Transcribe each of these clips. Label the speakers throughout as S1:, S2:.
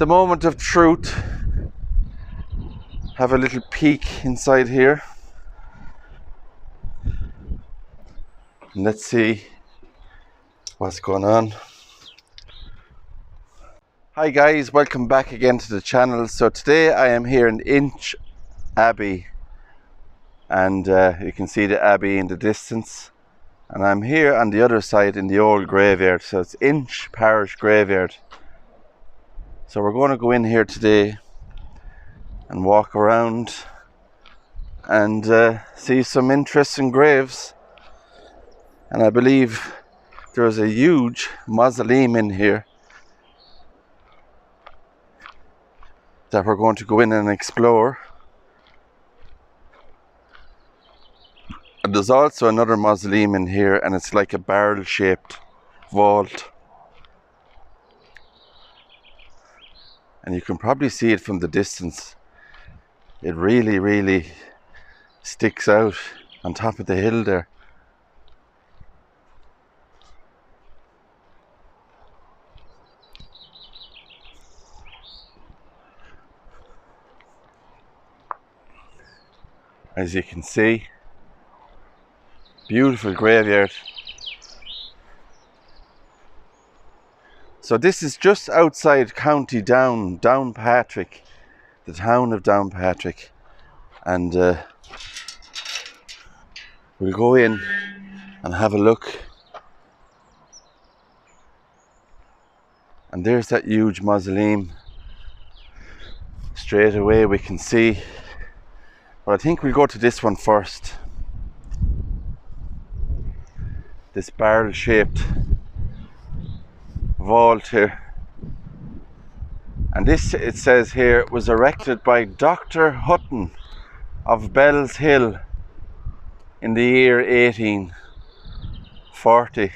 S1: the moment of truth. Have a little peek inside here. And let's see what's going on. Hi guys, welcome back again to the channel. So today I am here in Inch Abbey, and you can see the Abbey in the distance, and I'm here on the other side in the old graveyard. So it's Inch Parish Graveyard. So we're going to go in here today and walk around and see some interesting graves. And I believe there's a huge mausoleum in here that we're going to go in and explore. And there's also another mausoleum in here, and it's like a barrel-shaped vault. And you can probably see it from the distance. It really sticks out on top of the hill there. As you can see, beautiful graveyard. So this is just outside County Downpatrick, the town of Downpatrick, and we'll go in and have a look. And there's that huge mausoleum. Straight away we can see. But I think we'll go to this one first. This barrel-shaped vault here. And this, it says here, was erected by Dr. Hutton of Bell's Hill in the year 1840.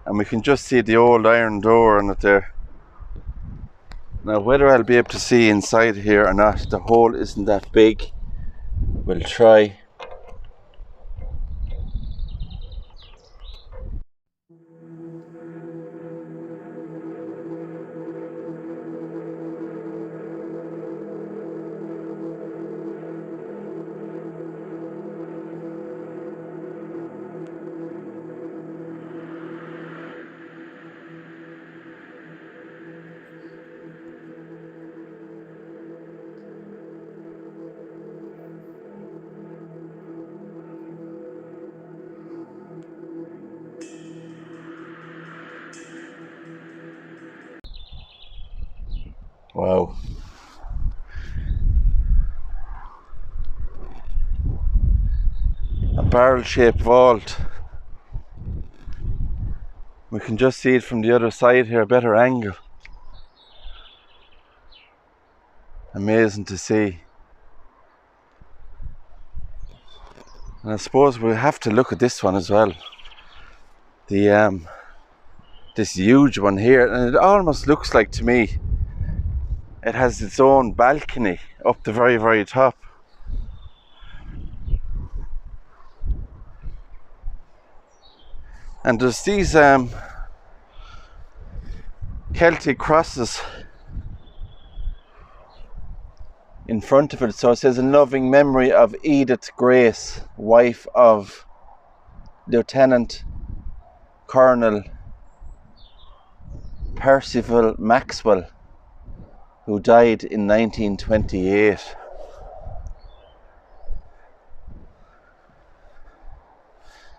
S1: And we can just see the old iron door on it there. Now whether I'll be able to see inside here or not, the hole isn't that big. We'll try. Wow. A barrel-shaped vault. We can just see it from the other side here, a better angle. Amazing to see. And I suppose we'll have to look at this one as well. The this huge one here, and it almost looks like, to me, it has its own balcony up the very top. And there's these Celtic crosses in front of it. So it says, in loving memory of Edith Grace, wife of Lieutenant Colonel Percival Maxwell, who died in 1928.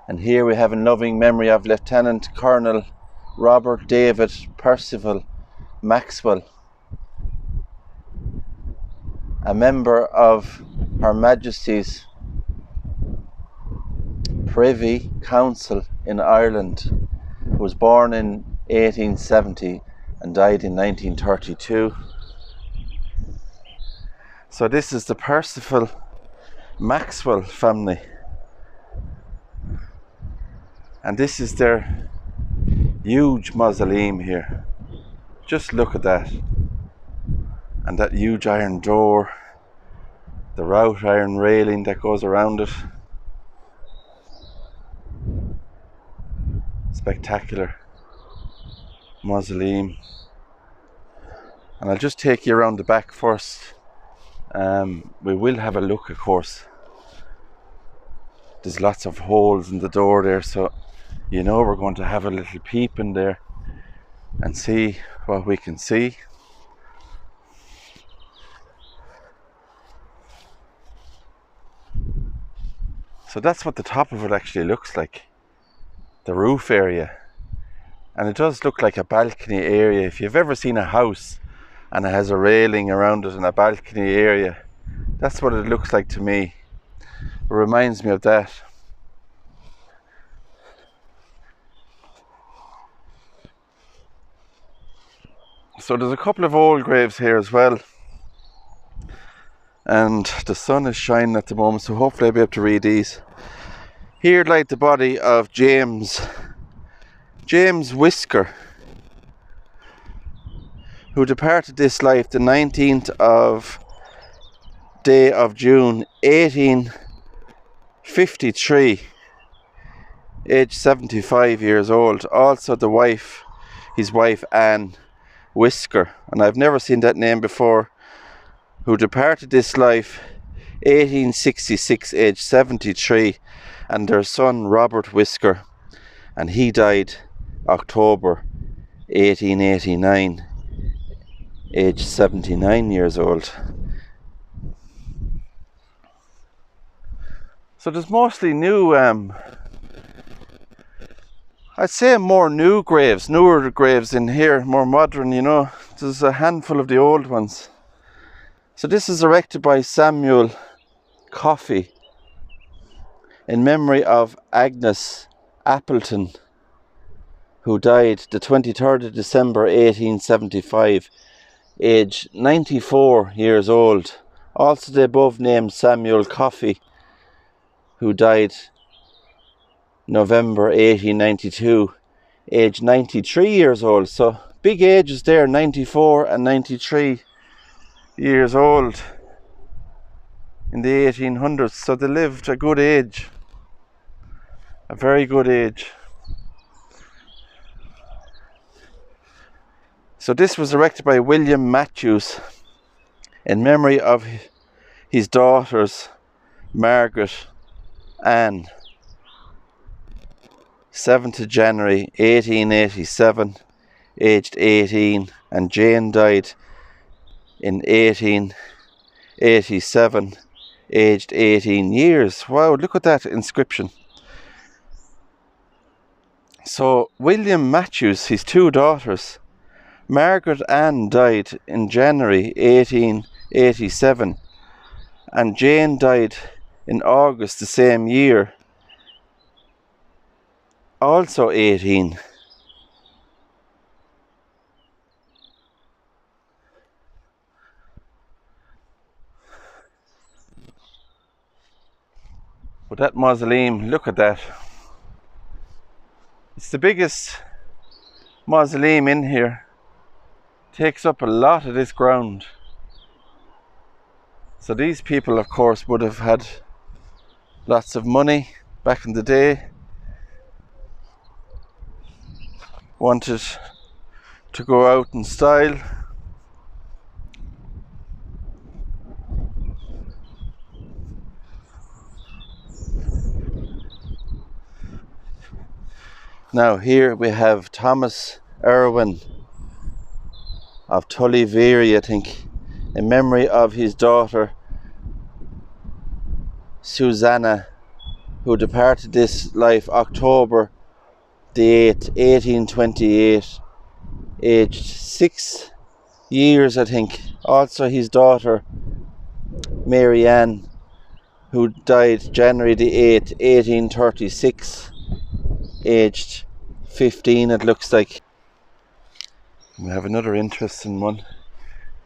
S1: And here we have in loving memory of Lieutenant Colonel Robert David Percival Maxwell, a member of Her Majesty's Privy Council in Ireland, who was born in 1870 and died in 1932. So this is the Percival Maxwell family. And this is their huge mausoleum here. Just look at that. And that huge iron door. The wrought iron railing that goes around it. Spectacular mausoleum. And I'll just take you around the back first. We will have a look, of course. There's lots of holes in the door there, so you know we're going to have a little peep in there and see what we can see. So that's what the top of it actually looks like, the roof area. And it does look like a balcony area. If you've ever seen a house and it has a railing around it and a balcony area, that's what it looks like to me. It reminds me of that. So there's a couple of old graves here as well. And the sun is shining at the moment, so hopefully I'll be able to read these. Here lies the body of James Whisker, who departed this life the 19th of day of June 1853, aged 75 years old. Also his wife Anne Whisker, and I've never seen that name before, who departed this life 1866, aged 73, and their son Robert Whisker, and he died October 1889, aged 79 years old. So there's mostly new, I'd say more newer graves in here, more modern, you know. There's a handful of the old ones. So this is erected by Samuel Coffey in memory of Agnes Appleton, who died the 23rd of December 1875, aged 94 years old. Also the above named Samuel Coffey, who died November 1892, aged 93 years old. So big ages there, 94 and 93 years old in the 1800s. So they lived a good age, a very good age. So this was erected by William Matthews in memory of his daughters Margaret Ann, 7th of January 1887, aged 18, and Jane died in 1887, aged 18 years. Wow, look at that inscription. So William Matthews, his two daughters, Margaret Ann died in January 1887, and Jane died in August the same year, also 18. But that mausoleum, look at that. It's the biggest mausoleum in here. Takes up a lot of this ground. So these people, of course, would have had lots of money back in the day. Wanted to go out in style. Now here we have Thomas Irwin of Tullyveary, I think, in memory of his daughter Susanna, who departed this life October the 8th, 1828, aged 6 years, I think. Also his daughter Mary Ann, who died January the 8th, 1836, aged 15, it looks like. We have another interesting one.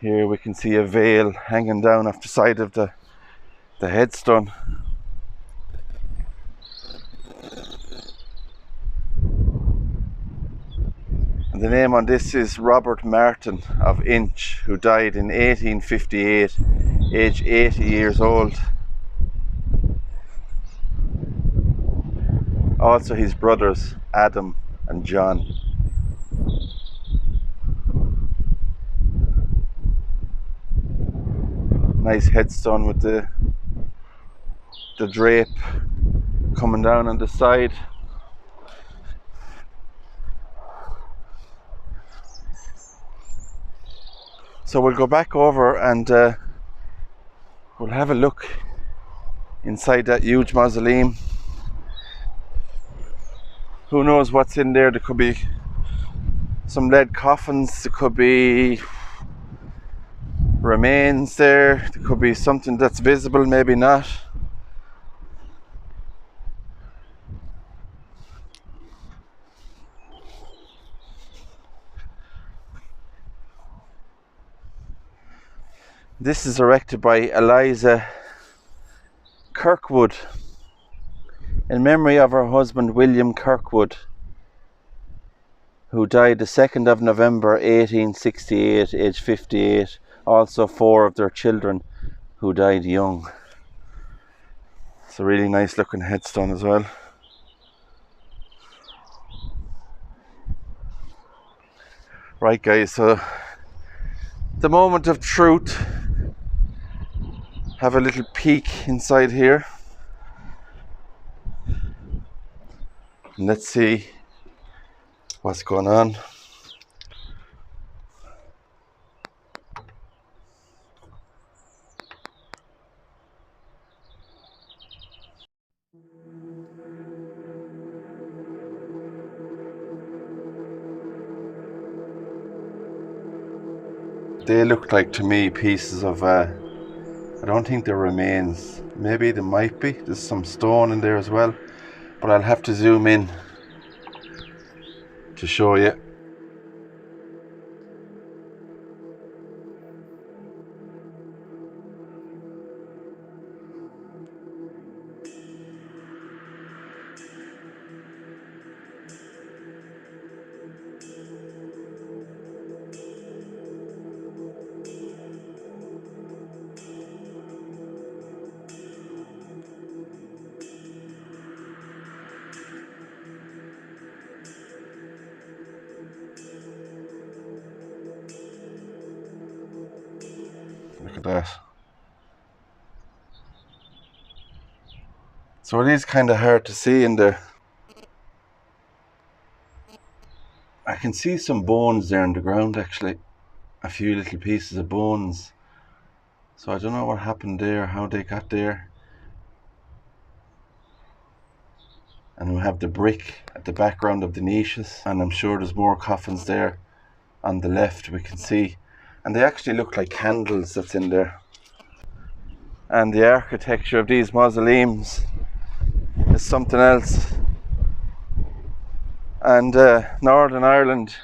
S1: Here we can see a veil hanging down off the side of the headstone. And the name on this is Robert Martin of Inch, who died in 1858, aged 80 years old. Also his brothers Adam and John. Nice headstone with the drape coming down on the side. So we'll go back over and we'll have a look inside that huge mausoleum. Who knows what's in there? There could be some lead coffins, there could be remains there, there could be something that's visible, maybe not. This is erected by Eliza Kirkwood in memory of her husband William Kirkwood, who died the 2nd of November 1868, aged 58. Also 4 of their children who died young. It's a really nice looking headstone as well. Right guys, so the moment of truth. Have a little peek inside here. And let's see what's going on. They look like to me pieces of I don't think they're remains. Maybe there might be. There's some stone in there as well, but I'll have to zoom in to show you. Look at that. So it is kind of hard to see in there. I can see some bones there on the ground actually. A few little pieces of bones. So I don't know what happened there, how they got there. And we have the brick at the background of the niches. And I'm sure there's more coffins there on the left we can see. And they actually look like candles that's in there. And the architecture of these mausoleums is something else. And Northern Ireland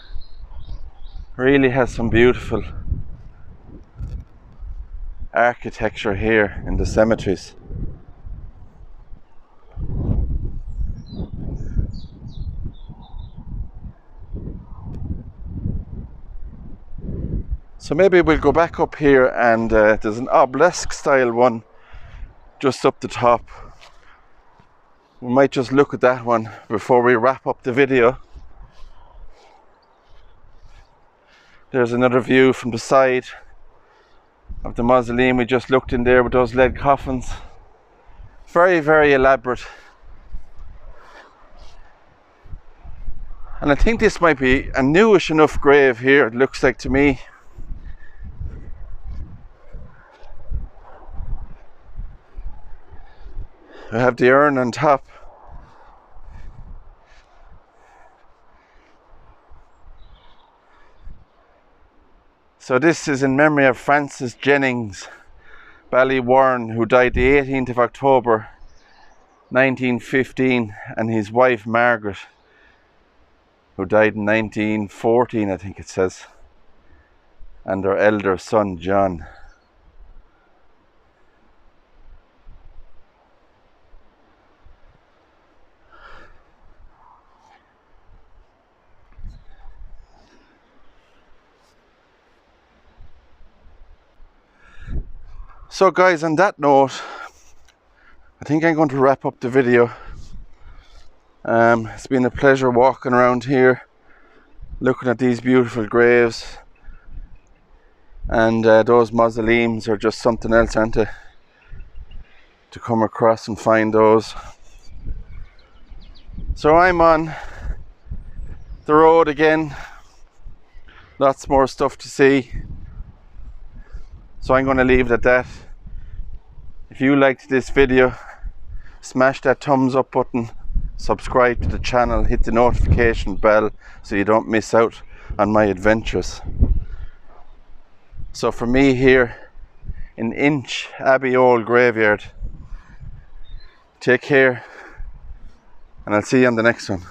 S1: really has some beautiful architecture here in the cemeteries. So maybe we'll go back up here, and there's an obelisk style one just up the top. We might just look at that one before we wrap up the video. There's another view from the side of the mausoleum we just looked in there with those lead coffins. Very, very elaborate. And I think this might be a newish enough grave here, it looks like to me. I have the urn on top. So this is in memory of Francis Jennings Ballywarren, who died the 18th of October 1915, and his wife Margaret, who died in 1914, I think it says, and their elder son John. So guys, on that note, I think I'm going to wrap up the video. It's been a pleasure walking around here, looking at these beautiful graves. And those mausoleums are just something else, aren't they? To come across and find those. So I'm on the road again. Lots more stuff to see. So I'm going to leave it at that. If you liked this video, smash that thumbs up button, subscribe to the channel, hit the notification bell so you don't miss out on my adventures. So for me here in Inch Abbey Old Graveyard, take care and I'll see you on the next one.